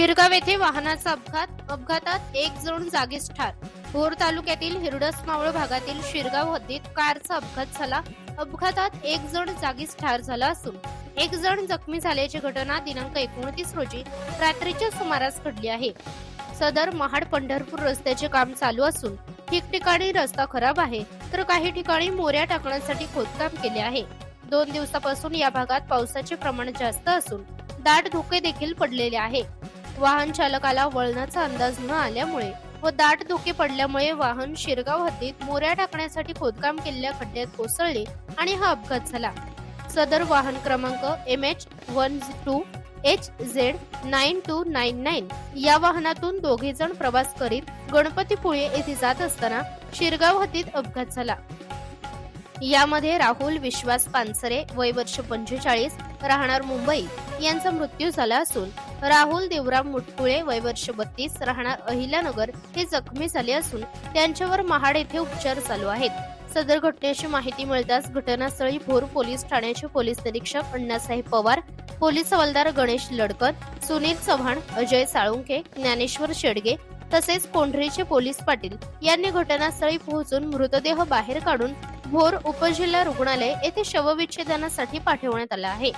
शिरगाव येथे वाहनाचा अपघातात एक जण जागीच ठार। भोर तालुक्यातील हिरडस मावळ भागातील शिरगाव हद्दीत कारचा अपघात झाला। अपघातात एक जण जागीच ठार झाला असून एक जण जखमी झाल्याची घटना दिनांक 29 रोजी रात्रीच्या सुमारास घडली आहे। सदर महाड पंढरपूर रस्त्याचे काम चालू असून ठिकठिकाणी रस्ता खराब आहे, तर काही ठिकाणी मोऱ्या टाकण्यासाठी खोदकाम केले आहे। 2 दिवसापासून या भागात पावसाचे प्रमाण जास्त असून दाट धुके देखील पडलेले आहे। वाहन चालकाला वळणाचा अंदाज न आल्यामुळे व दाट धुके पडल्यामुळे वाहन शिरगाव हद्दीत मोऱ्या टाकण्यासाठी खोदकाम केलेल्या खड्ड्यात कोसळले आणि हा अपघात झाला। सदर वाहन क्रमांक MH12HZ9299 या वाहनातून दोघे जण प्रवास करीत गणपतीपुळे येथे जात असताना शिरगाव हद्दीत अपघात झाला। यामध्ये राहुल विश्वास पानसरे वय वर्ष 45 राहणार मुंबई यांचा मृत्यू झाला असून राहुल देवराम मुटकुळे वय वर्ष 32 राहणार अहिल्यानगर हे जखमी झाले असून त्यांच्यावर महाड येथे उपचार चालू आहेत। सदर घटनेची माहिती मिळताच घटनास्थळी भोर पोलीस ठाण्याचे पोलीस निरीक्षक अण्णासाहेब पवार, पोलीस हवालदार गणेश लडकत, सुनील चव्हाण, अजय साळुंखे, ज्ञानेश्वर शेडगे तसेच कोंढरीचे पोलीस पाटील यांनी घटनास्थळी पोहोचून मृतदेह बाहेर काढून भोर उपजिल्हा रुग्णालय येथे शवविच्छेदनासाठी पाठवण्यात आला आहे।